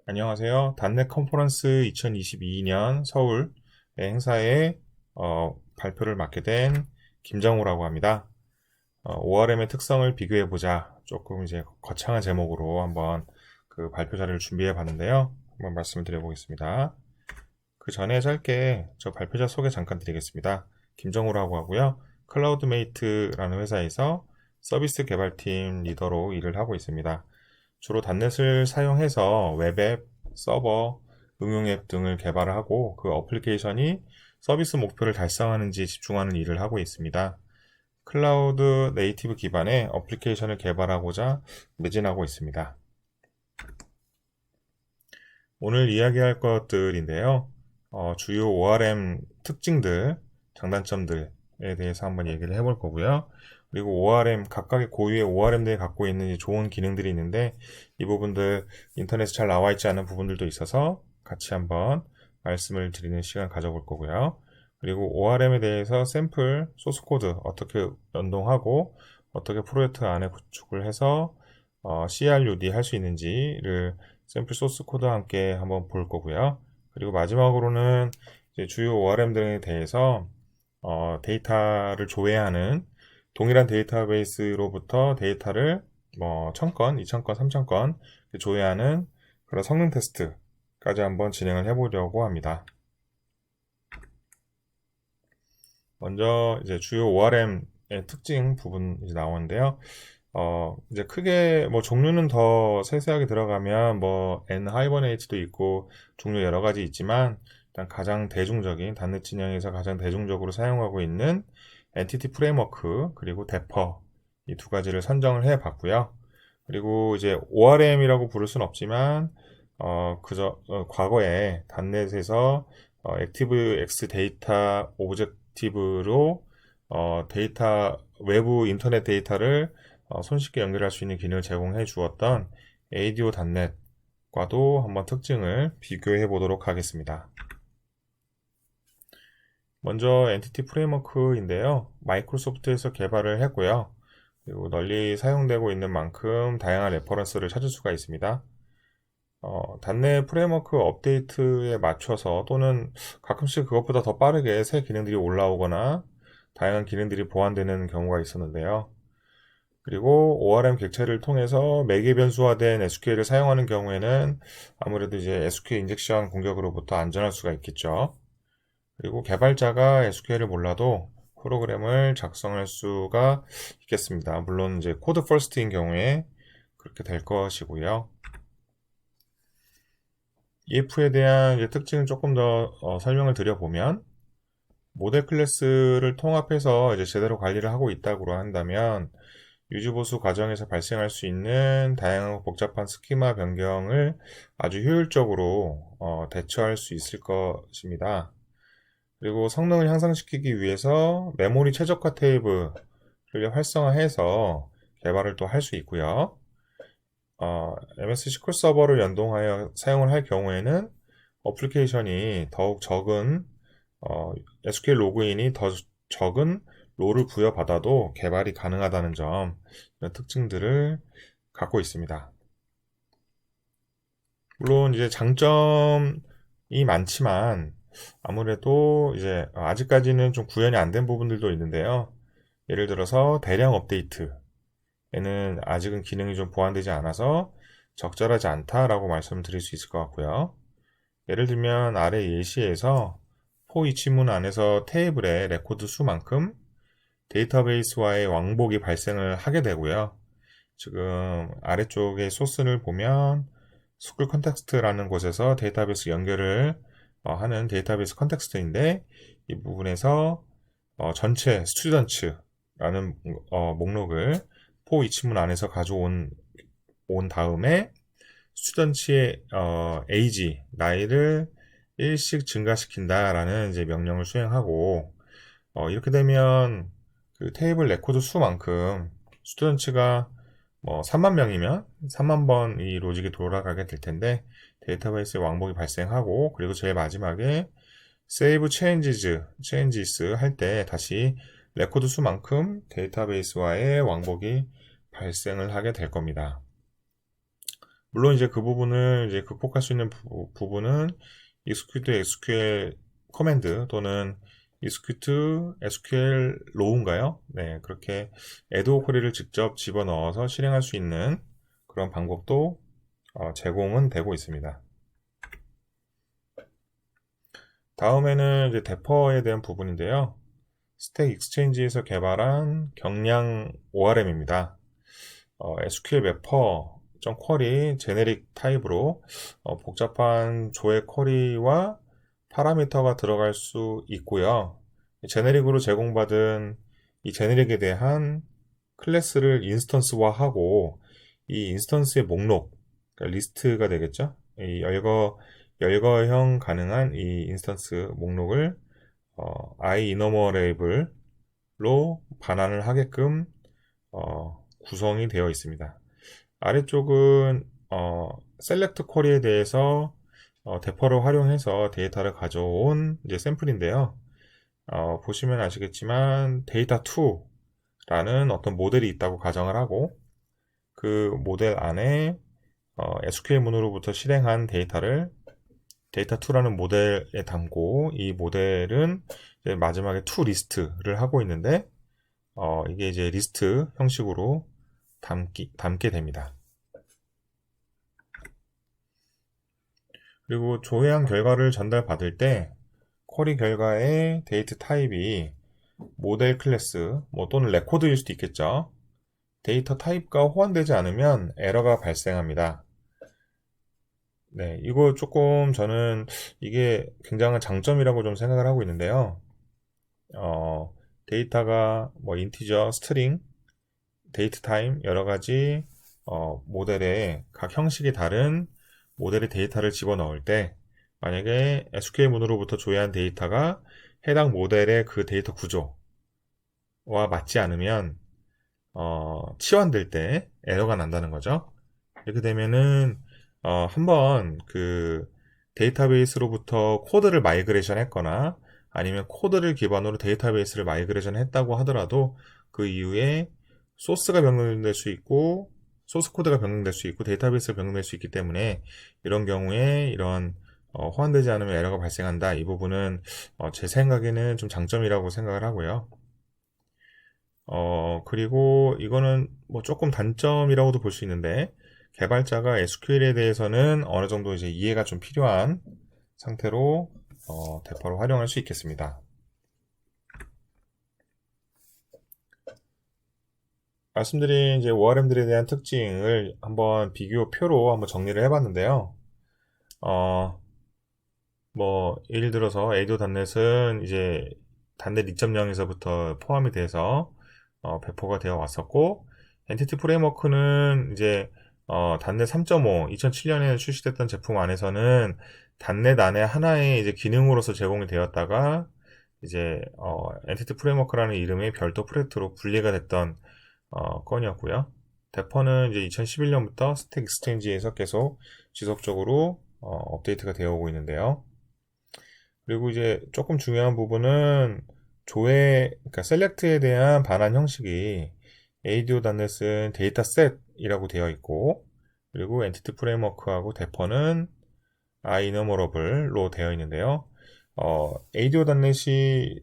안녕하세요. 단넷 컨퍼런스 2022년 서울 행사에 발표를 맡게 된 김정우라고 합니다. ORM의 특성을 비교해보자. 조금 이제 거창한 제목으로 한번 그 발표 자료를 준비해 봤는데요. 한번 말씀을 드려보겠습니다. 그 전에 짧게 저 발표자 소개 잠깐 드리겠습니다. 김정우라고 하고요. 클라우드메이트라는 회사에서 서비스 개발팀 리더로 일을 하고 있습니다. 주로 단넷을 사용해서 웹앱, 서버, 응용앱 등을 개발을 하고 그 어플리케이션이 서비스 목표를 달성하는지 집중하는 일을 하고 있습니다. 클라우드 네이티브 기반의 어플리케이션을 개발하고자 매진하고 있습니다. 오늘 이야기할 것들인데요. 주요 ORM 특징들, 장단점들에 대해서 한번 얘기를 해볼 거고요. 그리고 ORM, 각각의 고유의 ORM들이 갖고 있는 좋은 기능들이 있는데 이 부분들 인터넷에 잘 나와 있지 않은 부분들도 있어서 같이 한번 말씀을 드리는 시간 가져볼 거고요. 그리고 ORM에 대해서 샘플, 소스 코드 어떻게 연동하고 어떻게 프로젝트 안에 구축을 해서 CRUD 할 수 있는지를 샘플 소스 코드와 함께 한번 볼 거고요. 그리고 마지막으로는 이제 주요 ORM들에 대해서 데이터를 조회하는 동일한 데이터베이스로부터 데이터를 뭐 1000건, 2000건, 3000건 조회하는 그런 성능 테스트까지 한번 진행을 해보려고 합니다. 먼저 이제 주요 ORM의 특징 부분 이제 나오는데요. 이제 크게 뭐 종류는 더 세세하게 들어가면 뭐 N-Hibernate도 있고 종류 여러 가지 있지만 일단 가장 대중적인 단넷 진영에서 가장 대중적으로 사용하고 있는 엔티티 프레임워크 그리고 데퍼 이 두 가지를 선정을 해 봤고요. 그리고 이제 ORM이라고 부를 순 없지만 과거에 단넷에서 액티브 엑스 데이터 오브젝티브로 데이터 외부 인터넷 데이터를 손쉽게 연결할 수 있는 기능을 제공해 주었던 ADO.NET과도 한번 특징을 비교해 보도록 하겠습니다. 먼저 엔티티 프레임워크인데요. 마이크로소프트에서 개발을 했고요. 그리고 널리 사용되고 있는 만큼 다양한 레퍼런스를 찾을 수가 있습니다. 단내 프레임워크 업데이트에 맞춰서 또는 가끔씩 그것보다 더 빠르게 새 기능들이 올라오거나 다양한 기능들이 보완되는 경우가 있었는데요. 그리고 ORM 객체를 통해서 매개 변수화된 SQL을 사용하는 경우에는 아무래도 이제 SQL 인젝션 공격으로부터 안전할 수가 있겠죠. 그리고 개발자가 SQL을 몰라도 프로그램을 작성할 수가 있겠습니다. 물론 이제 코드 퍼스트인 경우에 그렇게 될 것이고요. EF에 대한 이제 특징을 조금 더 설명을 드려보면 모델 클래스를 통합해서 이제 제대로 관리를 하고 있다고 한다면 유지보수 과정에서 발생할 수 있는 다양하고 복잡한 스키마 변경을 아주 효율적으로 대처할 수 있을 것입니다. 그리고 성능을 향상시키기 위해서 메모리 최적화 테이블을 활성화해서 개발을 또 할 수 있고요. MS SQL 서버를 연동하여 사용을 할 경우에는 어플리케이션이 더욱 적은 SQL 로그인이 더 적은 롤을 부여받아도 개발이 가능하다는 점, 이런 특징들을 갖고 있습니다. 물론 이제 장점이 많지만 아무래도 이제 아직까지는 좀 구현이 안 된 부분들도 있는데요. 예를 들어서 대량 업데이트에는 아직은 기능이 좀 보완되지 않아서 적절하지 않다라고 말씀을 드릴 수 있을 것 같고요. 예를 들면 아래 예시에서 포 이치문 안에서 테이블의 레코드 수만큼 데이터베이스와의 왕복이 발생을 하게 되고요. 지금 아래쪽에 소스를 보면 스쿨 컨텍스트라는 곳에서 데이터베이스 연결을 하는 데이터베이스 컨텍스트인데 이 부분에서 전체 스튜던츠라는 목록을 포 이치문 안에서 가져온 다음에 스튜던츠의 에이지 나이를 일씩 증가시킨다라는 이제 명령을 수행하고 이렇게 되면 그 테이블 레코드 수만큼 스튜던츠가 뭐 3만 명이면 3만 번 이 로직이 돌아가게 될 텐데 데이터베이스에 왕복이 발생하고 그리고 제일 마지막에 save changes 할 때 다시 레코드 수만큼 데이터베이스와의 왕복이 발생을 하게 될 겁니다. 물론 이제 그 부분을 이제 극복할 수 있는 부분은 execute SQL 커맨드 또는 execute SQL row인가요? 네, 그렇게 에드호 쿼리를 직접 집어넣어서 실행할 수 있는 그런 방법도 제공은 되고 있습니다. 다음에는 이제 대퍼에 대한 부분인데요. 스택 익스체인지에서 개발한 경량 ORM입니다. SQL 매퍼 쿼리 제네릭 타입으로 복잡한 조회 쿼리와 파라미터가 들어갈 수 있고요. 제네릭으로 제공받은 이 제네릭에 대한 클래스를 인스턴스화하고 이 인스턴스의 목록, 그러니까 리스트가 되겠죠. 이 열거형 가능한 이 인스턴스 목록을 iEnumerable로 반환을 하게끔 구성이 되어 있습니다. 아래쪽은 셀렉트 쿼리에 대해서 대퍼를 활용해서 데이터를 가져온 이제 샘플인데요. 보시면 아시겠지만 데이터 2라는 어떤 모델이 있다고 가정을 하고 그 모델 안에 SQL 문으로부터 실행한 데이터를 데이터 2라는 모델에 담고 이 모델은 이제 마지막에 to 리스트를 하고 있는데 이게 이제 리스트 형식으로 담게 됩니다. 그리고 조회한 결과를 전달받을 때 쿼리 결과의 데이터 타입이 모델 클래스 또는 레코드일 수도 있겠죠. 데이터 타입과 호환되지 않으면 에러가 발생합니다. 네, 이거 조금 저는 이게 굉장한 장점이라고 좀 생각을 하고 있는데요. 데이터가 인티저, 스트링, 데이트 타임 여러 가지 모델의 각 형식이 다른 모델의 데이터를 집어넣을 때 만약에 SQL 문으로부터 조회한 데이터가 해당 모델의 그 데이터 구조와 맞지 않으면 치환될 때 에러가 난다는 거죠. 이렇게 되면은 한번 그 데이터베이스로부터 코드를 마이그레이션 했거나 아니면 코드를 기반으로 데이터베이스를 마이그레이션 했다고 하더라도 그 이후에 소스가 변경될 수 있고 소스 코드가 변경될 수 있고 데이터베이스가 변경될 수 있기 때문에 이런 경우에 이런 호환되지 않으면 에러가 발생한다. 이 부분은 제 생각에는 좀 장점이라고 생각을 하고요. 그리고 이거는 조금 단점이라고도 볼 수 있는데 개발자가 SQL에 대해서는 어느 정도 이제 이해가 좀 필요한 상태로 대퍼로 활용할 수 있겠습니다. 말씀드린 이제 ORM들에 대한 특징을 한번 비교표로 한번 정리를 해봤는데요. 예를 들어서 ADO.NET은 이제 단넷 2.0에서부터 포함이 돼서 배포가 되어 왔었고, 엔티티 프레임워크는 이제 단넷 3.5, 2007년에 출시됐던 제품 안에서는 단넷 안에 하나의 이제 기능으로서 제공이 되었다가 이제 엔티티 프레임워크라는 이름의 별도 프로젝트로 분리가 됐던 건이었고요. 대퍼는 이제 2011년부터 스택 익스체인지에서 계속 지속적으로 업데이트가 되어 오고 있는데요. 그리고 이제 조금 중요한 부분은 그러니까 셀렉트에 대한 반환 형식이 ADO.NET은 데이터셋이라고 되어 있고, 그리고 엔티티 프레임워크하고 대퍼는 iNumerable로 되어 있는데요. ADO.NET이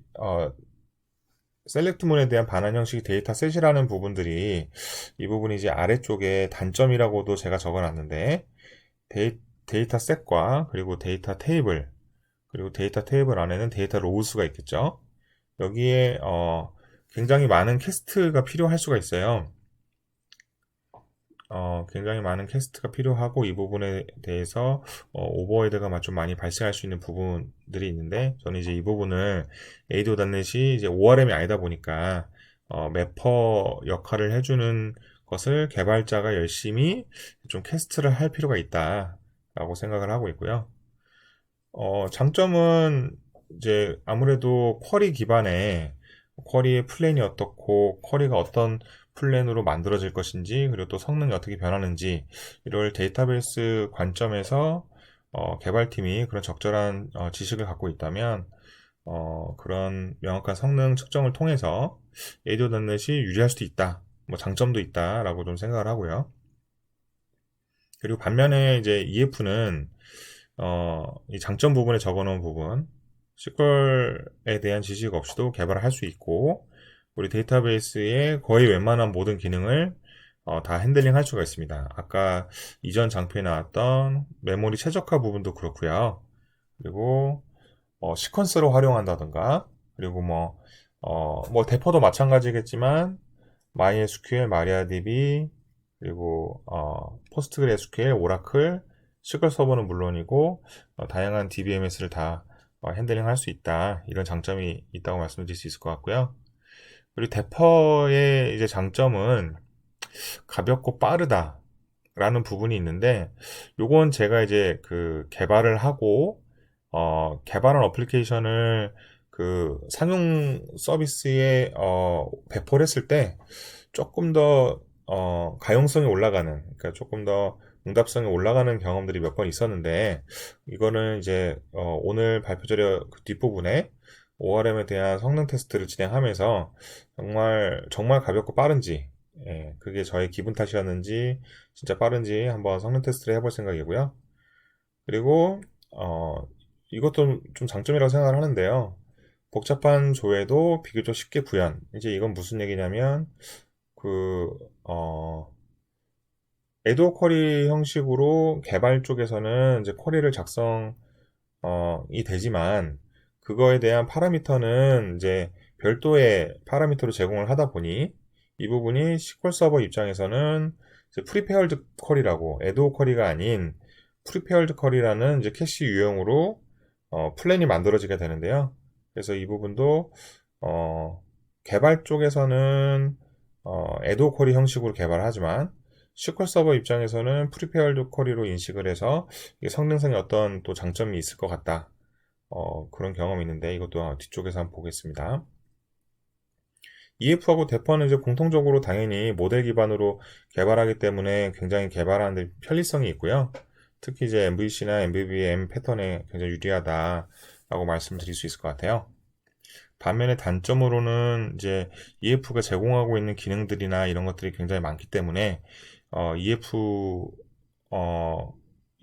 셀렉트문에 대한 반환 형식이 데이터셋이라는 부분들이 이 부분이 이제 아래쪽에 단점이라고도 제가 적어놨는데 데이터셋과 그리고 데이터 테이블 그리고 데이터 테이블 안에는 데이터 로우스가 있겠죠. 여기에 굉장히 많은 캐스트가 필요할 수가 있어요. 굉장히 많은 캐스트가 필요하고 이 부분에 대해서 오버헤드가 좀 많이 발생할 수 있는 부분들이 있는데 저는 이제 이 부분을 ADO.NET이 이제 ORM이 아니다 보니까 매퍼 역할을 해주는 것을 개발자가 열심히 좀 캐스트를 할 필요가 있다라고 생각을 하고 있고요. 장점은 이제 아무래도 쿼리 기반의 쿼리의 플랜이 어떻고 쿼리가 어떤 플랜으로 만들어질 것인지 그리고 또 성능이 어떻게 변하는지 이걸 데이터베이스 관점에서 개발팀이 그런 적절한 지식을 갖고 있다면 그런 명확한 성능 측정을 통해서 ADO.NET이 유리할 수도 있다. 장점도 있다라고 좀 생각을 하고요. 그리고 반면에 이제 EF는 이 장점 부분에 적어놓은 부분, SQL에 대한 지식 없이도 개발을 할 수 있고, 우리 데이터베이스의 거의 웬만한 모든 기능을 다 핸들링 할 수가 있습니다. 아까 이전 장표에 나왔던 메모리 최적화 부분도 그렇고요. 그리고 시퀀스로 활용한다던가, 그리고 뭐 대포도 마찬가지겠지만, MySQL, MariaDB, 그리고 PostgreSQL, 오라클, SQL 서버는 물론이고 다양한 DBMS를 다 핸들링 할 수 있다. 이런 장점이 있다고 말씀드릴 수 있을 것 같고요. 그리고 데퍼의 이제 장점은 가볍고 빠르다라는 부분이 있는데, 요건 제가 이제 그 개발을 하고 개발한 어플리케이션을 그 상용 서비스에 배포를 했을 때 조금 더 가용성이 올라가는, 그러니까 조금 더 응답성이 올라가는 경험들이 몇 번 있었는데, 이거는 이제 오늘 발표 자료 그 뒷부분에 ORM에 대한 성능 테스트를 진행하면서 정말 가볍고 빠른지, 예, 그게 저의 기분 탓이었는지 진짜 빠른지 한번 성능 테스트를 해볼 생각이고요. 그리고 이것도 좀 장점이라고 생각을 하는데요. 복잡한 조회도 비교적 쉽게 구현. 이제 이건 무슨 얘기냐면 그 에도 쿼리 형식으로 개발 쪽에서는 이제 쿼리를 이 되지만, 그거에 대한 파라미터는 이제 별도의 파라미터로 제공을 하다 보니 이 부분이 SQL 서버 입장에서는 이제 프리페어드 쿼리라고, 에도 쿼리가 아닌 프리페어드 쿼리라는 이제 캐시 유형으로 플랜이 만들어지게 되는데요. 그래서 이 부분도 개발 쪽에서는 에도 쿼리 형식으로 개발하지만 SQL 서버 입장에서는 프리페어드 쿼리로 인식을 해서 이게 성능상의 어떤 또 장점이 있을 것 같다. 그런 경험이 있는데 이것도 뒤쪽에서 한번 보겠습니다. EF하고 데퍼는 이제 공통적으로 당연히 모델 기반으로 개발하기 때문에 굉장히 개발하는 데 편리성이 있고요. 특히 이제 MVC나 MVVM 패턴에 굉장히 유리하다라고 말씀드릴 수 있을 것 같아요. 반면에 단점으로는 이제 EF가 제공하고 있는 기능들이나 이런 것들이 굉장히 많기 때문에 EF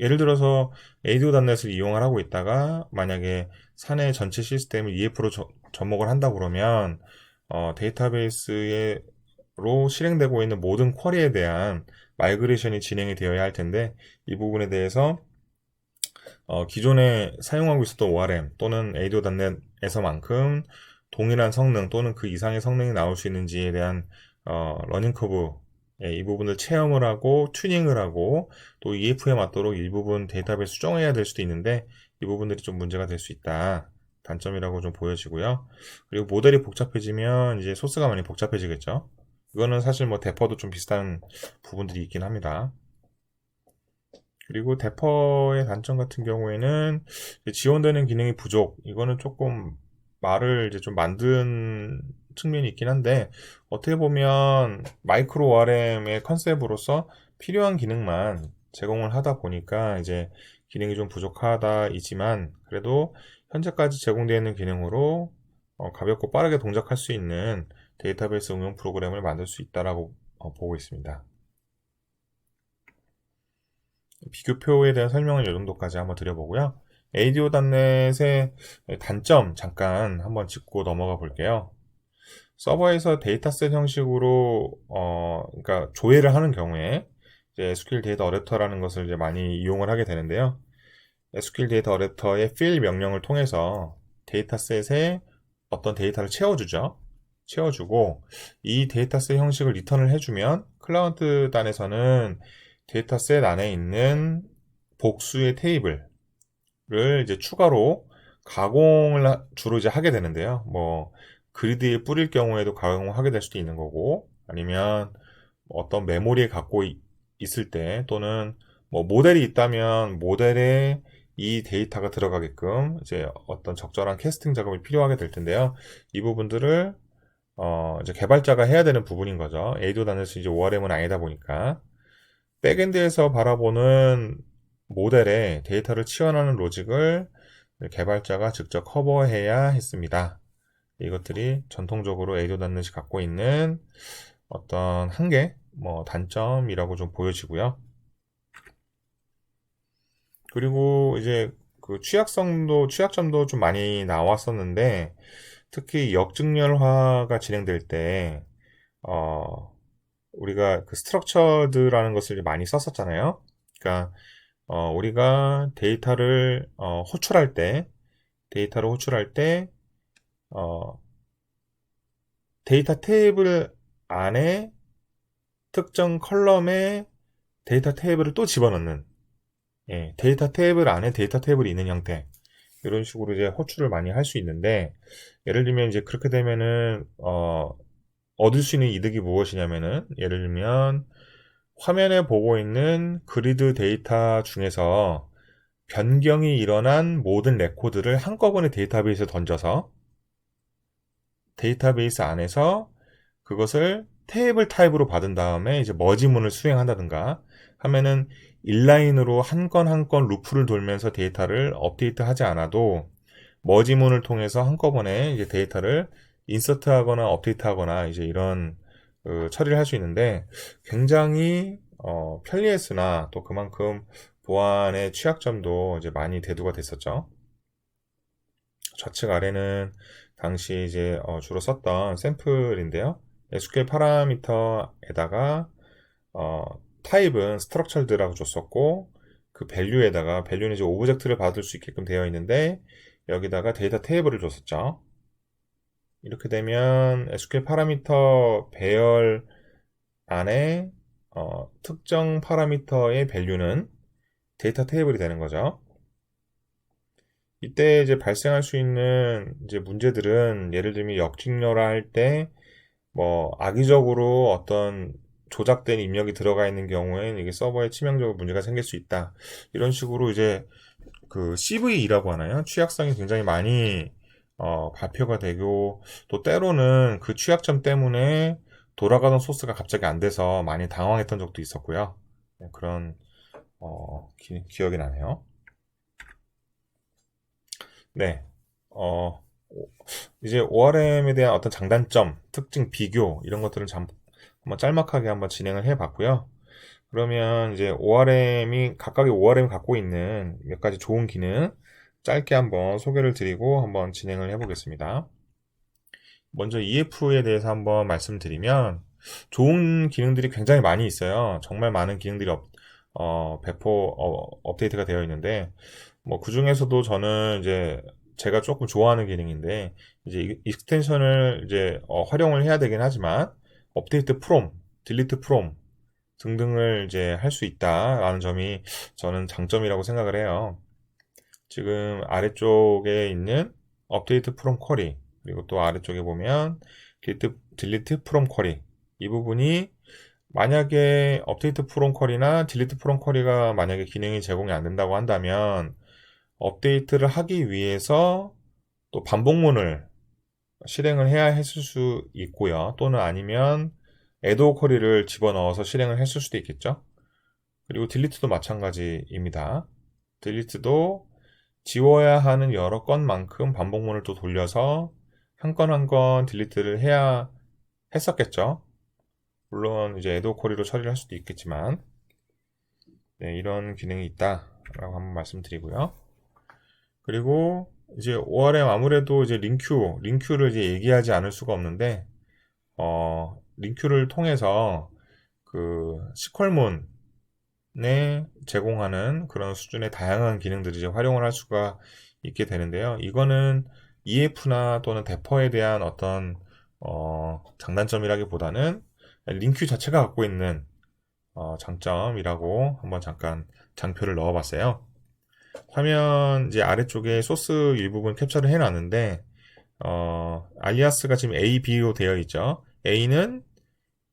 예를 들어서 ADO.NET을 이용을 하고 있다가 만약에 사내 전체 시스템을 EF로 접목을 한다 그러면 데이터베이스로 실행되고 있는 모든 쿼리에 대한 마이그레이션이 진행이 되어야 할 텐데, 이 부분에 대해서 기존에 사용하고 있었던 ORM 또는 ADO.NET에서만큼 동일한 성능 또는 그 이상의 성능이 나올 수 있는지에 대한 러닝 커브, 이 부분을 체험을 하고 튜닝을 하고 또 EF에 맞도록 일부분 데이터베이스 수정해야 될 수도 있는데, 이 부분들이 좀 문제가 될 수 있다. 단점이라고 좀 보여지고요. 그리고 모델이 복잡해지면 이제 소스가 많이 복잡해지겠죠. 이거는 사실 뭐 데퍼도 좀 비슷한 부분들이 있긴 합니다. 그리고 데퍼의 단점 같은 경우에는 지원되는 기능이 부족. 이거는 조금 말을 이제 좀 만든 측면이 있긴 한데, 어떻게 보면 마이크로 ORM의 컨셉으로서 필요한 기능만 제공을 하다 보니까 이제 기능이 좀 부족하다이지만, 그래도 현재까지 제공되어 있는 기능으로 가볍고 빠르게 동작할 수 있는 데이터베이스 응용 프로그램을 만들 수 있다라고 보고 있습니다. 비교표에 대한 설명을 이 정도까지 한번 드려보고요. ADO.NET의 단점 잠깐 한번 짚고 넘어가 볼게요. 서버에서 데이터셋 형식으로 그러니까 조회를 하는 경우에 이제 SQL 데이터 어댑터라는 것을 이제 많이 이용을 하게 되는데요. SQL 데이터 어댑터의 fill 명령을 통해서 데이터셋에 어떤 데이터를 채워주죠. 채워주고 이 데이터셋 형식을 리턴을 해주면 클라우드 단에서는 데이터셋 안에 있는 복수의 테이블을 이제 추가로 가공을 주로 이제 하게 되는데요. 뭐 그리드에 뿌릴 경우에도 가공을 하게 될 수도 있는 거고, 아니면 어떤 메모리에 갖고 있을 때 또는 뭐 모델이 있다면 모델에 이 데이터가 들어가게끔 이제 어떤 적절한 캐스팅 작업이 필요하게 될 텐데요. 이 부분들을 이제 개발자가 해야 되는 부분인 거죠. A도 단에서 이제 ORM은 아니다 보니까 백엔드에서 바라보는 모델에 데이터를 치환하는 로직을 개발자가 직접 커버해야 했습니다. 이것들이 전통적으로 ADO.NET이 갖고 있는 어떤 한계, 뭐 단점이라고 좀 보여지고요. 그리고 이제 그 취약점도 좀 많이 나왔었는데, 특히 역증렬화가 진행될 때, 어, 우리가 그 스트럭처드라는 것을 많이 썼었잖아요. 그러니까, 우리가 데이터를 호출할 때, 어, 데이터 테이블 안에 특정 컬럼에 데이터 테이블을 또 집어넣는, 예, 데이터 테이블 안에 데이터 테이블이 있는 형태. 이런 식으로 이제 호출을 많이 할 수 있는데, 예를 들면 이제 그렇게 되면은, 얻을 수 있는 이득이 무엇이냐면은, 예를 들면, 화면에 보고 있는 그리드 데이터 중에서 변경이 일어난 모든 레코드를 한꺼번에 데이터베이스에 던져서 데이터베이스 안에서 그것을 테이블 타입으로 받은 다음에 이제 머지문을 수행한다든가 하면은 인라인으로 한 건 한 건 루프를 돌면서 데이터를 업데이트하지 않아도 머지문을 통해서 한꺼번에 이제 데이터를 인서트하거나 업데이트하거나 이제 이런 처리를 할 수 있는데 굉장히 편리했으나 또 그만큼 보안의 취약점도 이제 많이 대두가 됐었죠. 좌측 아래는 당시 이제 주로 썼던 샘플인데요. SQL 파라미터에다가 어, 타입은 스트럭처드라고 줬었고 그 밸류는 이제 오브젝트를 받을 수 있게끔 되어 있는데 여기다가 데이터 테이블을 줬었죠. 이렇게 되면 SQL 파라미터 배열 안에 특정 파라미터의 밸류는 데이터 테이블이 되는 거죠. 이때 이제 발생할 수 있는 이제 문제들은 예를 들면 역직렬화 할 때 뭐 악의적으로 어떤 조작된 입력이 들어가 있는 경우엔 이게 서버에 치명적으로 문제가 생길 수 있다. 이런 식으로 이제 그 CVE라고 하나요? 취약성이 굉장히 많이 발표가 되고 또 때로는 그 취약점 때문에 돌아가던 소스가 갑자기 안 돼서 많이 당황했던 적도 있었고요. 네, 그런 기억이 나네요. 네. 어, 이제 ORM에 대한 어떤 장단점, 특징, 비교 이런 것들을 한번 짤막하게 한번 진행을 해봤고요. 그러면 이제 각각의 ORM이 갖고 있는 몇 가지 좋은 기능 짧게 한번 소개를 드리고 한번 진행을 해보겠습니다. 먼저 EF에 대해서 한번 말씀드리면 좋은 기능들이 굉장히 많이 있어요. 정말 많은 기능들이 업데이트가 되어 있는데 뭐 그 중에서도 저는 이제 제가 조금 좋아하는 기능인데 이제 익스텐션을 이제 활용을 해야 되긴 하지만 업데이트 프롬, 딜리트 프롬 등등을 이제 할 수 있다라는 점이 저는 장점이라고 생각을 해요. 지금 아래쪽에 있는 업데이트 프롬 쿼리 그리고 또 아래쪽에 보면 딜리트 프롬 쿼리 이 부분이 만약에 업데이트 프롬 쿼리나 딜리트 프롬 쿼리가 만약에 기능이 제공이 안 된다고 한다면 업데이트를 하기 위해서 또 반복문을 실행을 해야 했을 수 있고요. 또는 아니면 에도 쿼리를 집어넣어서 실행을 했을 수도 있겠죠. 그리고 딜리트도 마찬가지입니다. 딜리트도 지워야 하는 여러 건만큼 반복문을 또 돌려서 한 건 한 건 딜리트를 해야 했었겠죠. 물론 이제 에도 쿼리로 처리를 할 수도 있겠지만 네, 이런 기능이 있다라고 한번 말씀드리고요. 그리고 이제 ORM 아무래도 이제 링큐를 이제 얘기하지 않을 수가 없는데 링큐를 통해서 그 시퀄문에 제공하는 그런 수준의 다양한 기능들을 이제 활용을 할 수가 있게 되는데요. 이거는 EF나 또는 대퍼에 대한 어떤 장단점이라기보다는 링큐 자체가 갖고 있는 장점이라고 한번 잠깐 장표를 넣어봤어요. 화면 이제 아래쪽에 소스 일부분 캡처를 해놨는데 알리아스가 지금 A, B로 되어 있죠. A는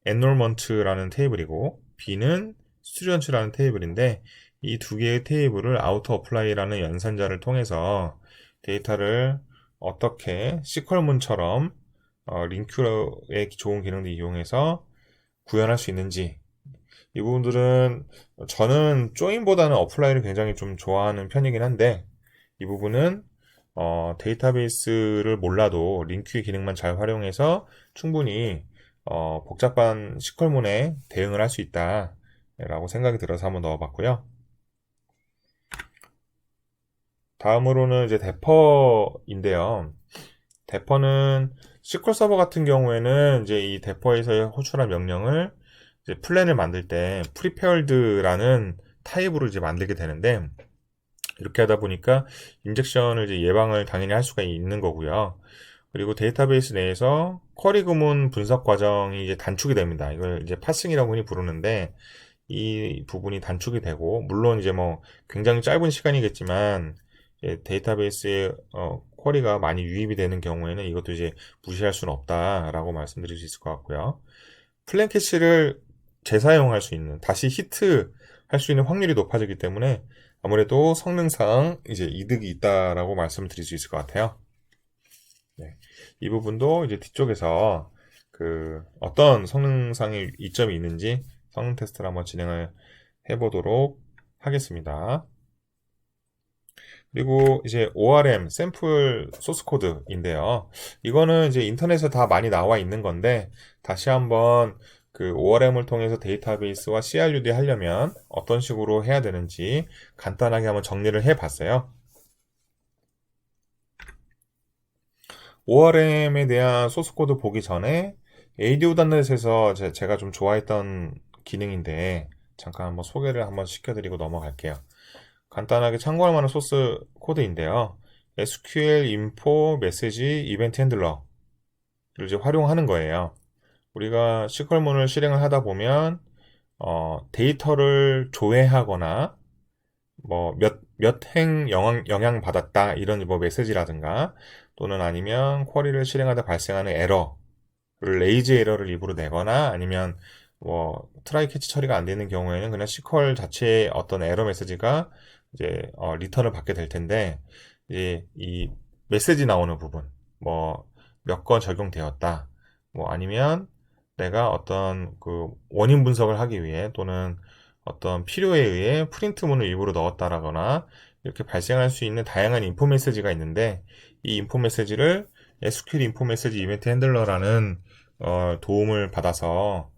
enrollment라는 테이블이고 B는 student라는 테이블인데 이 두 개의 테이블을 auto apply라는 연산자를 통해서 데이터를 어떻게 SQL문처럼 링크의 좋은 기능을 이용해서 구현할 수 있는지 이 부분들은 저는 조인보다는 어플라이를 굉장히 좀 좋아하는 편이긴 한데 이 부분은 데이터베이스를 몰라도 링크의 기능만 잘 활용해서 충분히 복잡한 시컬문에 대응을 할 수 있다라고 생각이 들어서 한번 넣어봤고요. 다음으로는 이제 데퍼인데요. 데퍼는 SQL 서버 같은 경우에는 이제 이 데퍼에서 호출한 명령을 이제 플랜을 만들 때 prepared라는 타입으로 이제 만들게 되는데, 이렇게 하다 보니까 인젝션을 이제 예방을 당연히 할 수가 있는 거고요. 그리고 데이터베이스 내에서 쿼리 구문 분석 과정이 이제 단축이 됩니다. 이걸 이제 파싱이라고 흔히 부르는데, 이 부분이 단축이 되고, 물론 이제 뭐 굉장히 짧은 시간이겠지만 데이터베이스에 쿼리가 많이 유입이 되는 경우에는 이것도 이제 무시할 수는 없다라고 말씀드릴 수 있을 것 같고요. 플랜 캐시를 재사용할 수 있는, 다시 히트 할 수 있는 확률이 높아지기 때문에 아무래도 성능상 이제 이득이 있다라고 말씀을 드릴 수 있을 것 같아요. 네. 이 부분도 이제 뒤쪽에서 그 어떤 성능상의 이점이 있는지 성능 테스트를 한번 진행을 해보도록 하겠습니다. 그리고 이제 ORM 샘플 소스 코드인데요. 이거는 이제 인터넷에 다 많이 나와 있는 건데, 다시 한번 그 ORM을 통해서 데이터베이스와 CRUD 하려면 어떤 식으로 해야 되는지 간단하게 한번 정리를 해 봤어요. ORM에 대한 소스 코드 보기 전에 ADO.NET에서 제가 좀 좋아했던 기능인데, 잠깐 한번 소개를 한번 시켜드리고 넘어갈게요. 간단하게 참고할 만한 소스 코드인데요. SQL info 메시지 이벤트 핸들러를 이제 활용하는 거예요. 우리가 SQL문을 실행을 하다 보면 데이터를 조회하거나 뭐 몇 행 영향 받았다 이런 뭐 메시지라든가, 또는 아니면 쿼리를 실행하다 발생하는 에러를, 레이즈 에러를 일부러 내거나, 아니면 뭐 트라이 캐치 처리가 안 되는 경우에는 그냥 SQL 자체의 어떤 에러 메시지가 이제 리턴을 받게 될 텐데, 이제 이 메시지 나오는 부분, 뭐 몇 건 적용되었다, 뭐 아니면 내가 어떤 그 원인 분석을 하기 위해, 또는 어떤 필요에 의해 프린트문을 일부러 넣었다라거나, 이렇게 발생할 수 있는 다양한 인포 메시지가 있는데, 이 인포 메시지를 SQL 인포 메시지 이벤트 핸들러라는 도움을 받아서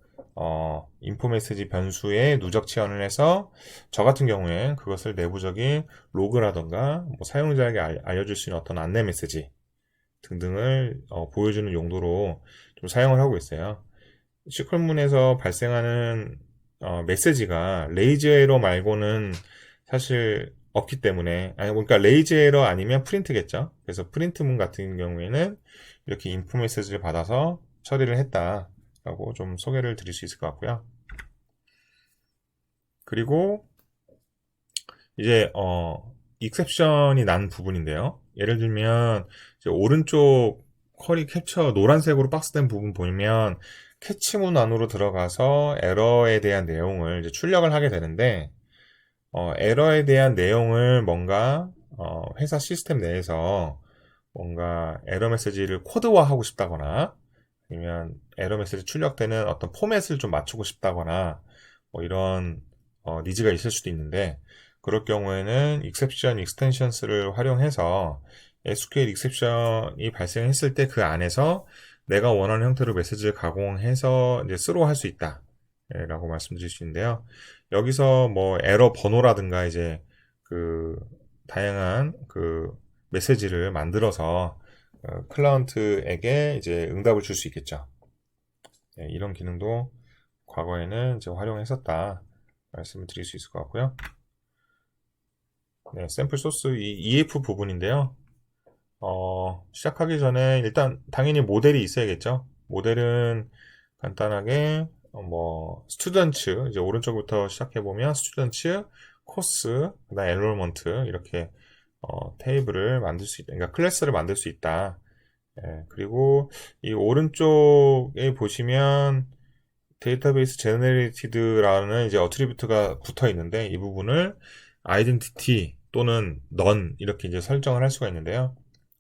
인포 메시지 변수에 누적 치환을 해서, 저 같은 경우에 그것을 내부적인 로그라던가 뭐 사용자에게 알려줄 수 있는 어떤 안내 메시지 등등을 보여주는 용도로 좀 사용을 하고 있어요. SQL문에서 발생하는 메시지가 레이즈 에러 말고는 사실 없기 때문에, 아니 그러니까 레이즈 에러 아니면 프린트겠죠. 그래서 프린트문 같은 경우에는 이렇게 인포 메시지를 받아서 처리를 했다라고 좀 소개를 드릴 수 있을 것 같고요. 그리고 이제 익셉션이 난 부분인데요. 예를 들면 이제 오른쪽 쿼리 캡처 노란색으로 박스된 부분 보면 캐치문 안으로 들어가서 에러에 대한 내용을 이제 출력을 하게 되는데, 에러에 대한 내용을 뭔가 회사 시스템 내에서 뭔가 에러 메시지를 코드화하고 싶다거나, 아니면 에러 메시지 출력되는 어떤 포맷을 좀 맞추고 싶다거나, 뭐 이런 니즈가 있을 수도 있는데, 그럴 경우에는 exception extensions를 활용해서 SQL exception이 발생했을 때 그 안에서 내가 원하는 형태로 메시지를 가공해서 이제 스로 할 수 있다 라고 말씀드릴 수 있는데요. 여기서 뭐 에러 번호라든가 이제 그 다양한 그 메시지를 만들어서 클라이언트에게 이제 응답을 줄 수 있겠죠. 네, 이런 기능도 과거에는 이제 활용했었다 말씀을 드릴 수 있을 것 같고요. 네, 샘플 소스 이 EF 부분인데요. 시작하기 전에 일단 당연히 모델이 있어야겠죠. 모델은 간단하게 뭐 스튜던츠, 이제 오른쪽부터 시작해 보면 스튜던츠, 코스, 그다음 엔롤먼트, 이렇게 테이블을 만들 수 있다. 그러니까 클래스를 만들 수 있다. 예, 그리고 이 오른쪽에 보시면 데이터베이스 제너레이티드라는 이제 어트리뷰트가 붙어 있는데, 이 부분을 아이덴티티 또는 none 이렇게 이제 설정을 할 수가 있는데요.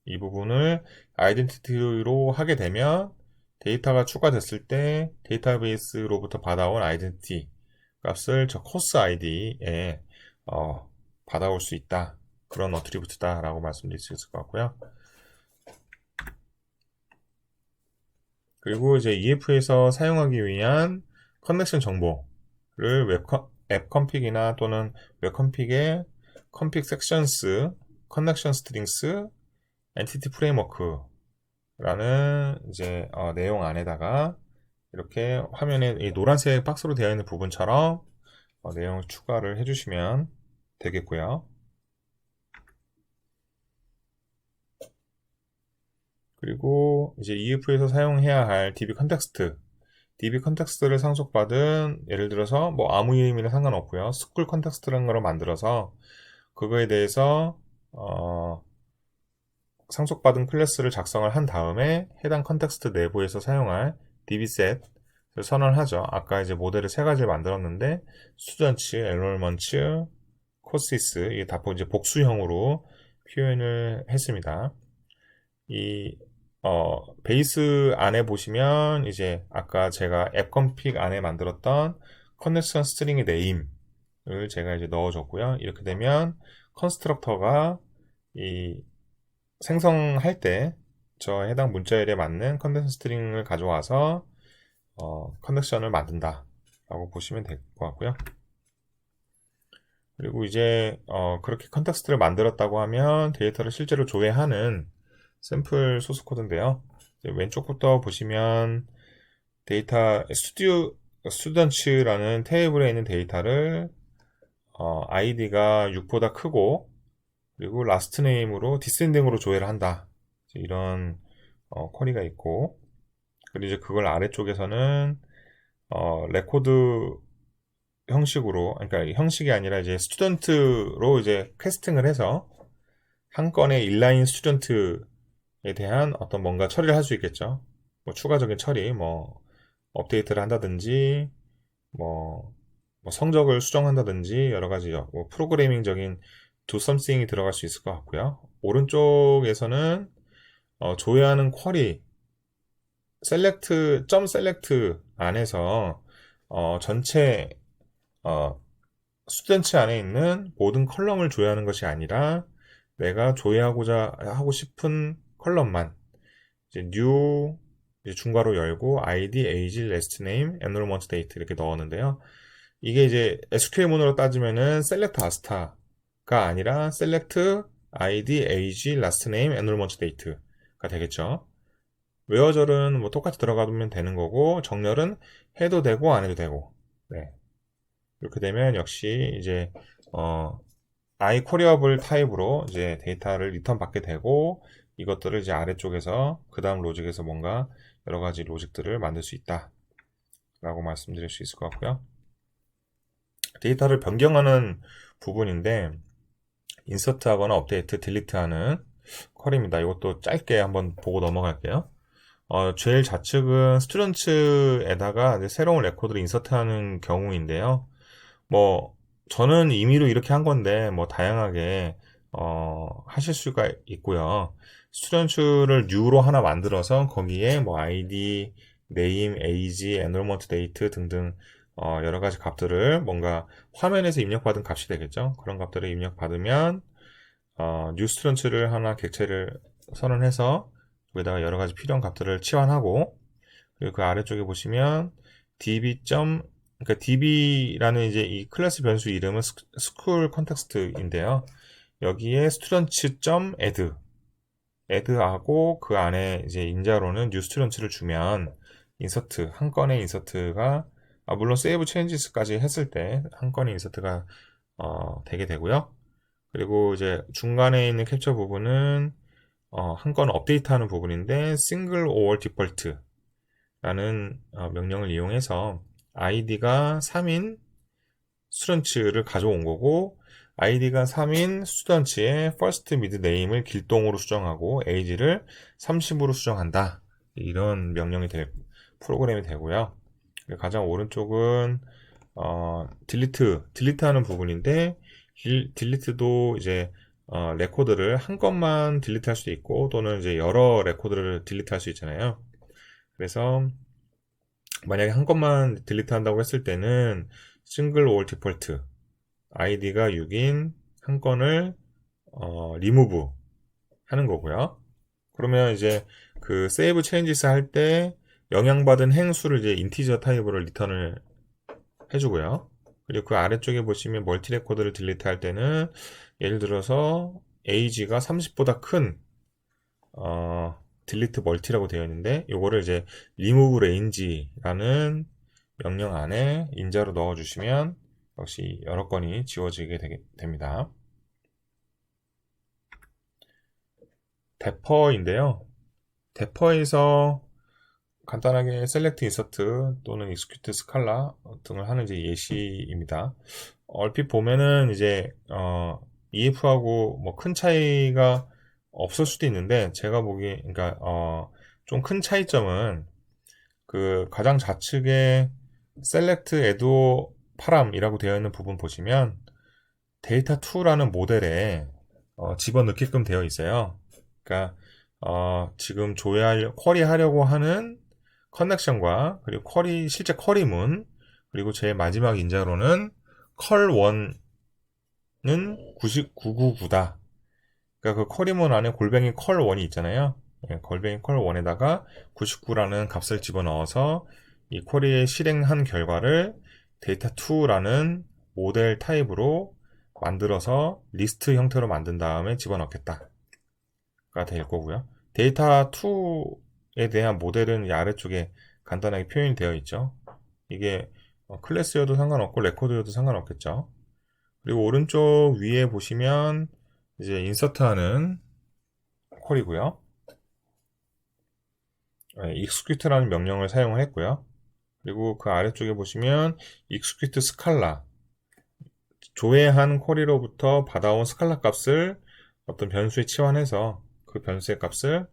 이 부분을 아이덴티티로 하게 되면 데이터가 추가됐을 때 데이터베이스로부터 받아온 아이덴티티 값을 저 코스 아이디에 받아올 수 있다. 그런 어트리뷰트다 라고 말씀드릴 수 있을 것 같고요. 그리고 이제 EF에서 사용하기 위한 커넥션 정보를 앱 컴픽이나 또는 웹 컴픽의 컴픽 섹션스 connection strings entity framework라는 이제 내용 안에다가 이렇게 화면에 이 노란색 박스로 되어 있는 부분처럼 내용을 추가를 해주시면 되겠고요. 그리고 이제 EF에서 사용해야 할 DB 컨텍스트를 상속받은 예를 들어서 뭐 아무 이름이나 상관없고요. 스쿨 컨텍스트라는 걸 만들어서 그거에 대해서 상속받은 클래스를 작성을 한 다음에 해당 컨텍스트 내부에서 사용할 dbset을 선언하죠. 아까 이제 모델을 세 가지를 만들었는데 스튜던츠, 엔롤먼츠, 코시스 이게 다 이제 복수형으로 표현을 했습니다. 이 베이스 안에 보시면 이제 아까 제가 앱 config 안에 만들었던 컨넥션 스트링의 네임을 제가 이제 넣어줬고요. 이렇게 되면 컨스트럭터가 이 생성할 때 저 해당 문자열에 맞는 컨넥션 스트링을 가져와서 커넥션을 만든다 라고 보시면 될 것 같고요. 그리고 이제 그렇게 컨텍스트를 만들었다고 하면 데이터를 실제로 조회하는 샘플 소스 코드인데요. 왼쪽부터 보시면 데이터 스튜던츠라는 테이블에 있는 데이터를 id가 6보다 크고 그리고 라스트 네임으로 디센딩으로 조회를 한다. 이런 쿼리가 있고 그리고 이제 그걸 아래쪽에서는 레코드 형식으로 그러니까 형식이 아니라 이제 스튜던트로 이제 캐스팅을 해서 한 건의 인라인 스튜던트에 대한 어떤 뭔가 처리를 할 수 있겠죠. 뭐 추가적인 처리, 뭐 업데이트를 한다든지, 뭐, 뭐 성적을 수정한다든지 여러 가지 뭐 프로그래밍적인 do something이 들어갈 수 있을 것 같고요. 오른쪽에서는 조회하는 쿼리 select 안에서 전체 스튜던트 안에 있는 모든 컬럼을 조회하는 것이 아니라 내가 조회하고자 하고 싶은 컬럼만 이제 new 이제 중괄호 열고 id, age, last name, enrollment date 이렇게 넣었는데요. 이게 이제 SQL문으로 따지면은 select asta가 아니라 select id, age, last name, enrollment date가 되겠죠. 웨어절은 뭐 똑같이 들어가면 되는 거고 정렬은 해도 되고 안 해도 되고 네. 이렇게 되면 역시 이제 iQueryable 타입으로 이제 데이터를 리턴 받게 되고 이것들을 이제 아래쪽에서 그 다음 로직에서 뭔가 여러 가지 로직들을 만들 수 있다 라고 말씀드릴 수 있을 것 같고요. 데이터를 변경하는 부분인데 인서트 하거나 업데이트, 딜리트 하는 쿼리입니다. 이것도 짧게 한번 보고 넘어갈게요. 제일 좌측은 스튜던츠에다가 새로운 레코드를 인서트하는 경우인데요. 뭐 저는 임의로 이렇게 한 건데 뭐 다양하게 하실 수가 있고요. 스튜던츠를 new로 하나 만들어서 거기에 뭐 id, name, age, enrollment date 등등 여러 가지 값들을 뭔가 화면에서 입력받은 값이 되겠죠. 그런 값들을 입력받으면 new student를 하나 객체를 선언해서 여기다가 여러 가지 필요한 값들을 치환하고 그리고 그 아래쪽에 보시면 db. 그러니까 db라는 이제 이 클래스 변수 이름은 school context인데요. 여기에 students.add하고 그 안에 이제 인자로는 new student를 주면 인서트 한 건의 인서트가 물론 save changes까지 했을 때 한 건의 인서트가 되게 되고요. 그리고 이제 중간에 있는 캡처 부분은 한 건 업데이트하는 부분인데 single or default 라는 명령을 이용해서 id가 3인 스튜던츠를 가져온 거고 id가 3인 스튜던츠의 first mid name을 길동으로 수정하고 age를 30으로 수정한다. 이런 명령이 프로그램이 되고요. 가장 오른쪽은 딜리트 하는 부분인데 딜리트도 이제 레코드를 한 건만 딜리트 할 수도 있고 또는 이제 여러 레코드를 딜리트 할 수 있잖아요. 그래서 만약에 한 건만 딜리트 한다고 했을 때는 single or default id가 6인 한 건을 remove 하는 거고요. 그러면 이제 그 save changes 할 때 영향받은 행수를 이제 인티저 타입으로 리턴을 해주고요. 그리고 그 아래쪽에 보시면 멀티 레코드를 딜리트 할 때는 예를 들어서 age가 30보다 큰 delete 멀티라고 되어 있는데 요거를 이제 remove range라는 명령 안에 인자로 넣어 주시면 역시 여러 건이 지워지게 됩니다. 대퍼인데요. 대퍼에서 간단하게 select insert 또는 execute scala 등을 하는 이제 예시입니다. 얼핏 보면은 이제 EF하고 뭐 큰 차이가 없을 수도 있는데 제가 보기에 그러니까 좀 큰 차이점은 그 가장 좌측에 select edo param이라고 되어 있는 부분 보시면 데이터2라는 모델에 집어넣게끔 되어 있어요. 그러니까 지금 쿼리 하려고 하는 커넥션과 그리고 실제 쿼리문 그리고 제일 마지막 인자로는 컬1은 99999다. 그러니까 그 쿼리문 안에 골뱅이 컬1이 있잖아요. 예, 골뱅이 컬1에다가 99라는 값을 집어넣어서 이 쿼리에 실행한 결과를 데이터2라는 모델 타입으로 만들어서 리스트 형태로 만든 다음에 집어넣겠다가 될 거고요. 데이터2에 대한 모델은 이 아래쪽에 간단하게 표현이 되어 있죠. 이게 클래스여도 상관없고 레코드여도 상관없겠죠. 그리고 오른쪽 위에 보시면 이제 인서트하는 퀄이고요. execute라는 명령을 사용을 했고요. 그리고 그 아래쪽에 보시면 execute scala 조회한 쿼리로부터 받아온 스칼라 값을 어떤 변수에 치환해서 그 변수의 값을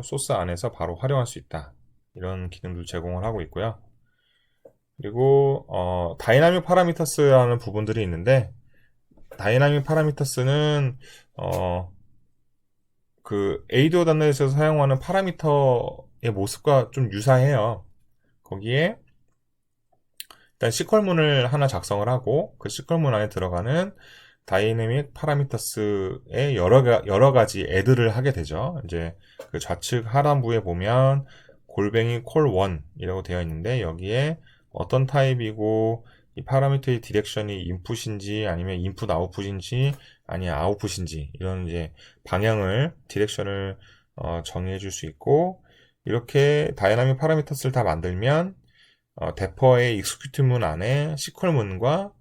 소스 안에서 바로 활용할 수 있다. 이런 기능들 제공을 하고 있고요. 그리고 다이나믹 파라미터스라는 부분들이 있는데 다이나믹 파라미터스는 그 ADO.NET에서 사용하는 파라미터의 모습과 좀 유사해요. 거기에 일단 시퀄문을 하나 작성을 하고 그 시퀄문 안에 들어가는 다이내믹 파라미터스의 여러 가지 애들을 하게 되죠. 이제 그 좌측 하단부에 보면 골뱅이 콜1이라고 되어 있는데 여기에 어떤 타입이고 이 파라미터의 디렉션이 인풋인지 아니면 인풋 아웃풋인지 아니면 아웃풋인지 이런 이제 방향을 디렉션을 정의해 줄 수 있고 이렇게 다이나믹 파라미터스를 다 만들면 대퍼의 execute 문 안에 시퀄문과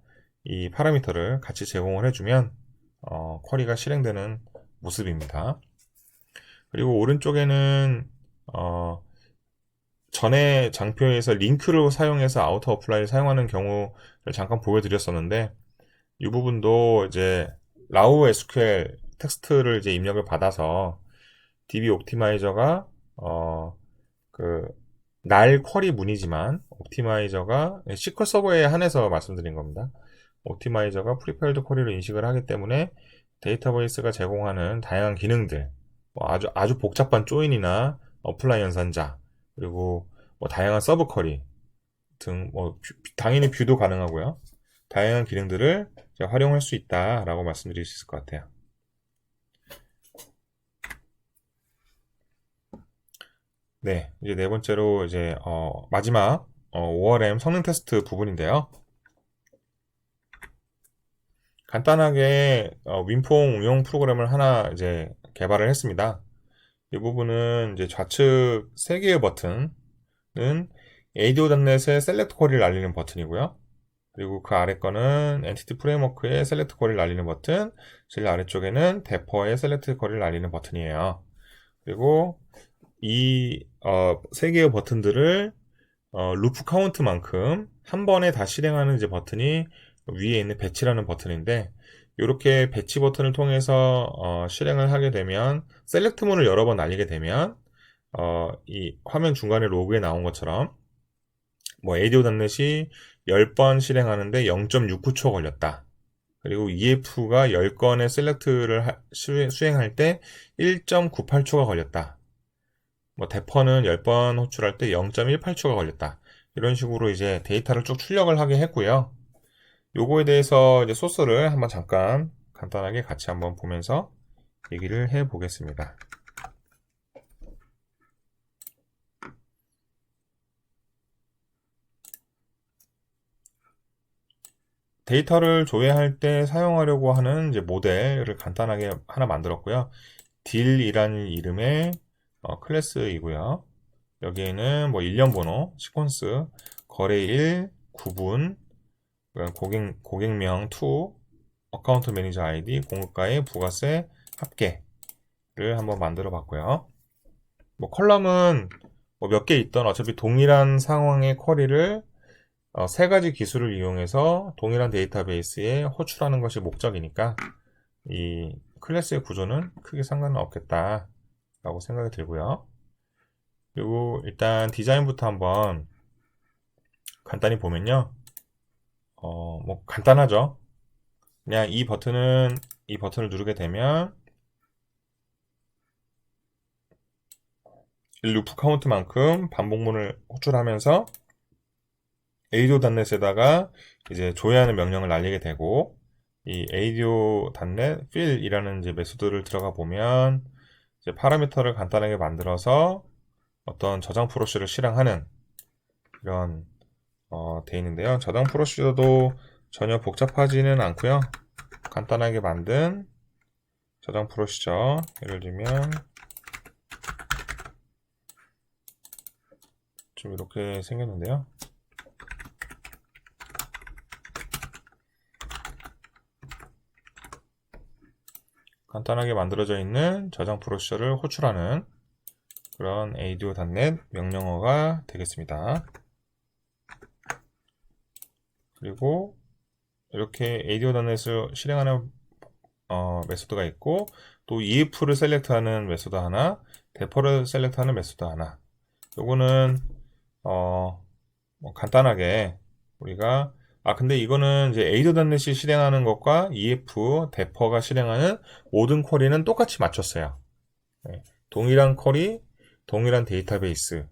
이 파라미터를 같이 제공을 해주면 쿼리가 실행되는 모습입니다. 그리고 오른쪽에는 전에 장표에서 링크를 사용해서 아우터 어플라이를 사용하는 경우를 잠깐 보여드렸었는데 이 부분도 이제 라우 SQL 텍스트를 이제 입력을 받아서 DB 옵티마이저가 그 날 쿼리 문이지만 옵티마이저가 SQL 서버에 한해서 말씀드린 겁니다. 옵티마이저가 프리페어드 쿼리를 인식을 하기 때문에 데이터베이스가 제공하는 다양한 기능들, 뭐 아주 복잡한 조인이나 어플라이 연산자, 그리고 뭐 다양한 서브 쿼리 등, 뭐 당연히 뷰도 가능하고요. 다양한 기능들을 활용할 수 있다라고 말씀드릴 수 있을 것 같아요. 네, 이제 네 번째로 이제 마지막 ORM 성능 테스트 부분인데요. 간단하게 윈퐁 응용 프로그램을 하나 이제 개발을 했습니다. 이 부분은 이제 좌측 3개의 버튼은 ADO.NET의 셀렉트 쿼리를 알리는 버튼이고요. 그리고 그 아래 거는 엔티티 프레임워크의 셀렉트 쿼리를 알리는 버튼, 제일 아래쪽에는 데퍼의 셀렉트 쿼리를 알리는 버튼이에요. 그리고 이 3개의 버튼들을 루프 카운트만큼 한 번에 다 실행하는 이제 버튼이 위에 있는 배치라는 버튼인데 이렇게 배치 버튼을 통해서 실행을 하게 되면 셀렉트 문을 여러 번 날리게 되면 이 화면 중간에 로그에 나온 것처럼 뭐 ADO.NET이 10번 실행하는데 0.69초 걸렸다. 그리고 EF가 10건의 셀렉트를 수행할 때 1.98초가 걸렸다. 뭐 대퍼는 10번 호출할 때 0.18초가 걸렸다. 이런 식으로 이제 데이터를 쭉 출력을 하게 했고요. 요거에 대해서 이제 소스를 한번 잠깐 간단하게 같이 한번 보면서 얘기를 해 보겠습니다. 데이터를 조회할 때 사용하려고 하는 이제 모델을 간단하게 하나 만들었고요. 딜이라는 이름의 클래스이고요. 여기에는 뭐 일련 번호, 시퀀스, 거래일, 구분, 고객명 2, 어카운트 매니저 아이디, 공급가액, 부가세, 합계를 한번 만들어 봤고요. 뭐 컬럼은 뭐 몇 개 있던 어차피 동일한 상황의 쿼리를 세 가지 기술을 이용해서 동일한 데이터베이스에 호출하는 것이 목적이니까 이 클래스의 구조는 크게 상관은 없겠다 라고 생각이 들고요. 그리고 일단 디자인부터 한번 간단히 보면요. 뭐 간단하죠. 그냥 이 버튼을 누르게 되면 루프 카운트만큼 반복문을 호출하면서 ADO.NET에다가 이제 조회하는 명령을 날리게 되고, 이 ADO.NET fill이라는 이제 메소드를 들어가 보면 이제 파라미터를 간단하게 만들어서 어떤 저장 프로시저를 실행하는 이런 돼 있는데요. 저장 프로시저도 전혀 복잡하지는 않고요. 간단하게 만든 저장 프로시저, 예를 들면 좀 이렇게 생겼는데요. 간단하게 만들어져 있는 저장 프로시저를 호출하는 그런 ADO.NET 명령어가 되겠습니다. 그리고 이렇게 ADO.NET을 실행하는 메소드가 있고, 또 EF를 셀렉트하는 메소드 하나, 대퍼를 셀렉트하는 메소드 하나. 요거는 뭐 간단하게 우리가 근데 이거는 이제 ADO.NET이 실행하는 것과 EF, 대퍼가 실행하는 모든 쿼리는 똑같이 맞췄어요. 네. 동일한 쿼리, 동일한 데이터베이스로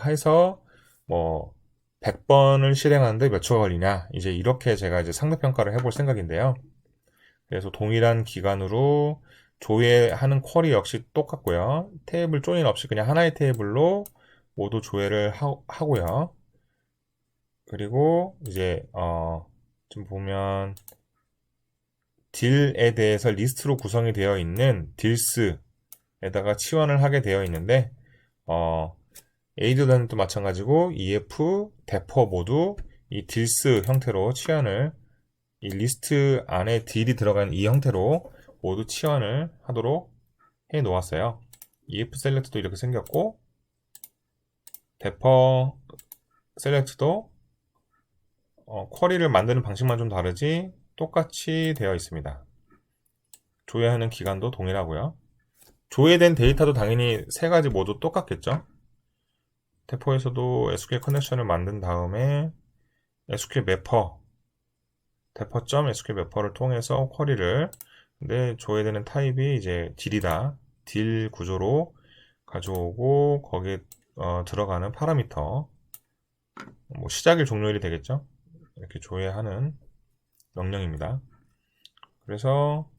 해서 뭐 100번을 실행하는데 몇 초가 걸리냐, 이제 이렇게 제가 이제 상대평가를 해볼 생각인데요. 그래서 동일한 기간으로 조회하는 쿼리 역시 똑같고요. 테이블 조인 없이 그냥 하나의 테이블로 모두 조회를 하고요. 그리고 이제 좀 보면 딜에 대해서 리스트로 구성이 되어 있는 딜스에다가 치환을 하게 되어 있는데, ADO단도 마찬가지고 EF, 대퍼 모두 이 딜스 형태로 치환을, 이 리스트 안에 딜이 들어간 이 형태로 모두 치환을 하도록 해 놓았어요. EF 셀렉트도 이렇게 생겼고, 대퍼 셀렉트도 쿼리를 만드는 방식만 좀 다르지 똑같이 되어 있습니다. 조회하는 기간도 동일하고요. 조회된 데이터도 당연히 세 가지 모두 똑같겠죠. 대포에서도 SQL 커넥션을 만든 다음에 SQL 매퍼, 대포.SQL 매퍼를 통해서 쿼리를, 근데 조회되는 타입이 이제 딜이다. 딜 구조로 가져오고 거기에 들어가는 파라미터, 뭐 시작일 종료일이 되겠죠. 이렇게 조회하는 명령입니다. 그래서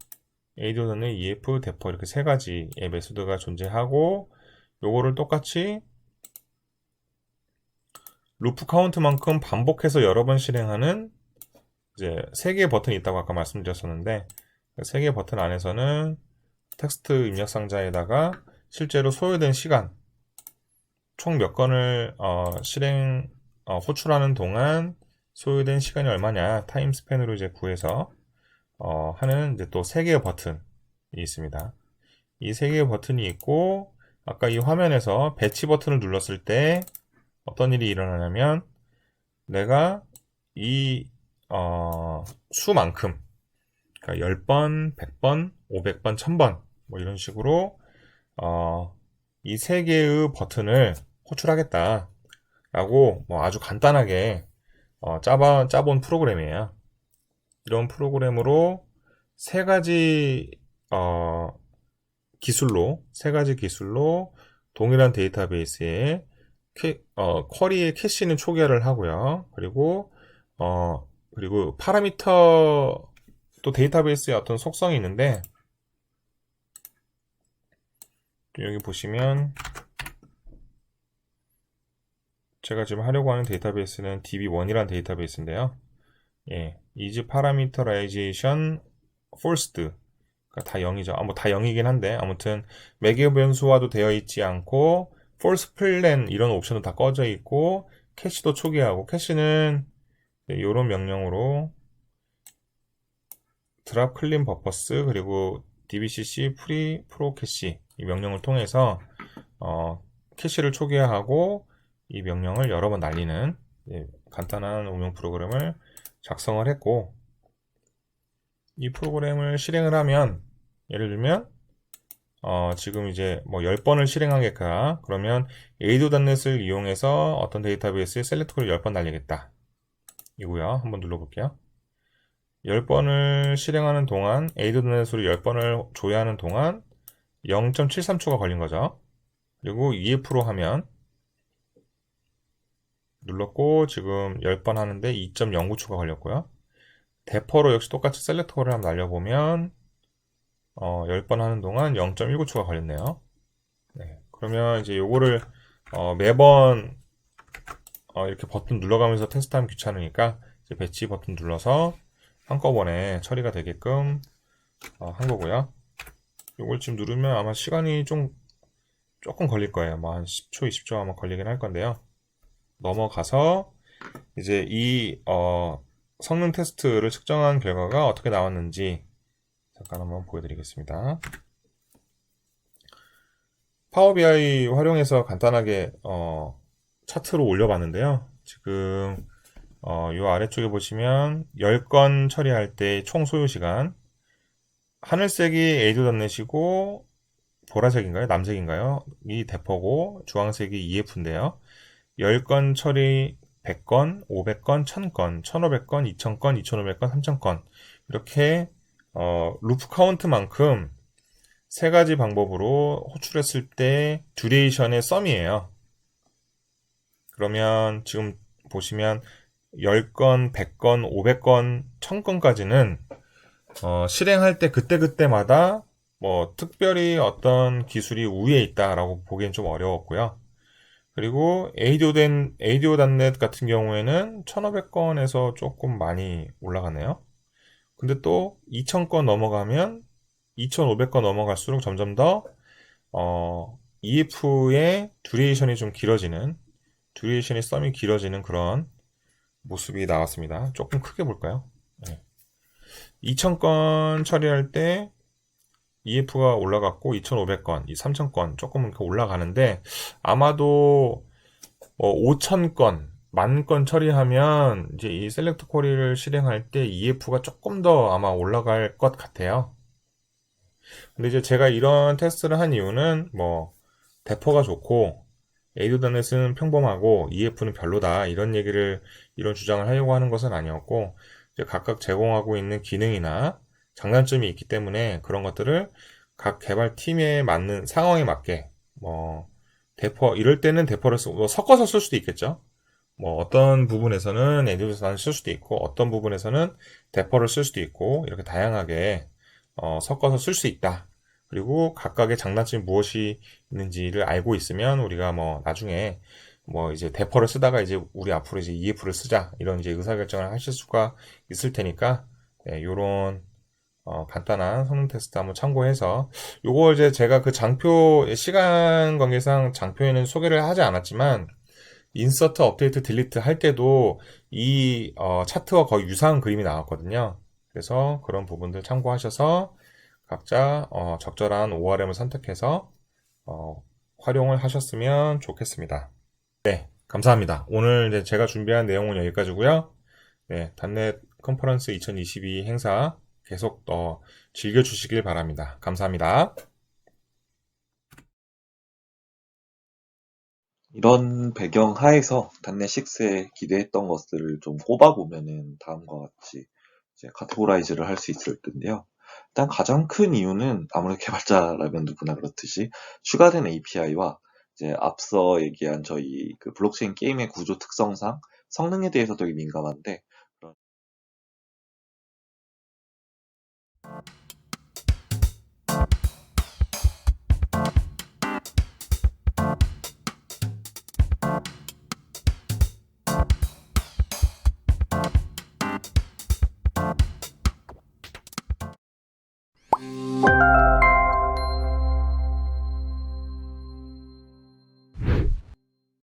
ADO는 EF, 대퍼 이렇게 세 가지의 메소드가 존재하고, 요거를 똑같이 루프 카운트만큼 반복해서 여러 번 실행하는 이제 세 개의 버튼이 있다고 아까 말씀드렸었는데, 세 개의 버튼 안에서는 텍스트 입력 상자에다가 실제로 소요된 시간, 총 몇 건을 호출하는 동안 소요된 시간이 얼마냐, 타임 스팬으로 이제 구해서 하는 이제 또 세 개의 버튼이 있습니다. 이 세 개의 버튼이 있고, 아까 이 화면에서 배치 버튼을 눌렀을 때 어떤 일이 일어나냐면, 내가 이 수만큼, 그러니까 10번, 100번, 500번, 1000번 뭐 이런 식으로 이 세 개의 버튼을 호출하겠다 라고 뭐 아주 간단하게 짜본 프로그램이에요. 이런 프로그램으로 세 가지 세 가지 기술로 동일한 데이터베이스에 쿼리의 캐시는 초기화를 하고요. 그리고 파라미터, 또 데이터베이스의 어떤 속성이 있는데, 여기 보시면 제가 지금 하려고 하는 데이터베이스는 DB1이라는 데이터베이스인데요. 예, is parameterization forced. 그러니까 다 0이죠. 뭐 다 0이긴 한데 아무튼 매개 변수화도 되어 있지 않고 false plan 이런 옵션도 다 꺼져 있고 캐시도 초기화하고 캐시는 이런 명령으로 drop clean purpose 그리고 dbcc free pro 캐시 이 명령을 통해서 캐시를 초기화하고 이 명령을 여러 번 날리는 간단한 응용 프로그램을 작성을 했고 이 프로그램을 실행을 하면 예를 들면 지금 이제 뭐 10번을 실행하겠다. 그러면 a.net을 이용해서 어떤 데이터베이스에 셀렉트 콜을 10번 날리겠다. 이고요. 한번 눌러볼게요. 10번을 실행하는 동안 a.net으로 10번을 조회하는 동안 0.73초가 걸린 거죠. 그리고 EF로 하면 눌렀고 지금 10번 하는데 2.09초가 걸렸고요. 대퍼로 역시 똑같이 셀렉트 콜을 한번 날려보면 10번 하는 동안 0.19초가 걸렸네요. 네, 그러면 이제 요거를 매번 이렇게 버튼 눌러가면서 테스트하면 귀찮으니까 이제 배치 버튼 눌러서 한꺼번에 처리가 되게끔 한 거고요. 요걸 지금 누르면 아마 시간이 조금 걸릴 거예요. 뭐 한 10초, 20초 아마 걸리긴 할 건데요. 넘어가서 이제 이 성능 테스트를 측정한 결과가 어떻게 나왔는지 잠깐 한번 보여드리겠습니다. 파워 BI 활용해서 간단하게 차트로 올려봤는데요. 지금 이 아래쪽에 보시면 10건 처리할 때 총 소요 시간 하늘색이 에이도닷넷이고 보라색인가요? 남색인가요? 이 대퍼고 주황색이 EF인데요. 10건 처리 100건, 500건, 1000건, 1500건, 2000건, 2500건, 3000건 이렇게 루프 카운트만큼 세 가지 방법으로 호출했을 때 듀레이션의 썸이에요. 그러면 지금 보시면 10건, 100건, 500건, 1000건까지는 실행할 때 그때그때마다 뭐 특별히 어떤 기술이 우위에 있다라고 보기엔 좀 어려웠고요. 그리고 ADO.net 같은 경우에는 1500건에서 조금 많이 올라가네요. 근데 또 2000건 넘어가면 2500건 넘어갈수록 점점 더 EF의 듀레이션이 좀 길어지는 듀레이션의 썸이 길어지는 그런 모습이 나왔습니다. 조금 크게 볼까요? 네. 2000건 처리할 때 EF가 올라갔고 2500건, 3000건 조금 올라가는데 아마도 5000건, 10,000건 처리하면 이제 이 셀렉트 쿼리를 실행할 때 EF가 조금 더 아마 올라갈 것 같아요. 근데 이제 제가 이런 테스트를 한 이유는 뭐 대퍼가 좋고 에이도닷넷은 평범하고 EF는 별로다 이런 주장을 하려고 하는 것은 아니었고 이제 각각 제공하고 있는 기능이나 장단점이 있기 때문에 그런 것들을 각 개발팀에 맞는 상황에 맞게 뭐 대퍼 이럴 때는 대퍼를 뭐 섞어서 쓸 수도 있겠죠. 뭐 어떤 부분에서는 에이도닷넷을 쓸 수도 있고 어떤 부분에서는 대퍼를 쓸 수도 있고 이렇게 다양하게 섞어서 쓸 수 있다. 그리고 각각의 장단점이 무엇이 있는지를 알고 있으면 우리가 뭐 나중에 뭐 이제 대퍼를 쓰다가 이제 우리 앞으로 이제 EF를 쓰자 이런 이제 의사결정을 하실 수가 있을 테니까 네, 요런 간단한 성능 테스트 한번 참고해서 요거 이제 제가 그 장표 시간 관계상 장표에는 소개를 하지 않았지만 인서트 업데이트 딜리트 할 때도 이 차트와 거의 유사한 그림이 나왔거든요. 그래서 그런 부분들 참고하셔서 각자 적절한 ORM을 선택해서 활용을 하셨으면 좋겠습니다. 네, 감사합니다. 오늘 이제 제가 준비한 내용은 여기까지고요. 네, 단넷 컨퍼런스 2022 행사 계속 즐겨주시길 바랍니다. 감사합니다. 이런 배경 하에서 단넷 6에 기대했던 것들을 좀 꼽아보면은 다음과 같이 이제 카테고라이즈를 할 수 있을 텐데요. 일단 가장 큰 이유는 아무래도 개발자라면 누구나 그렇듯이 추가된 API와 이제 앞서 얘기한 저희 그 블록체인 게임의 구조 특성상 성능에 대해서 되게 민감한데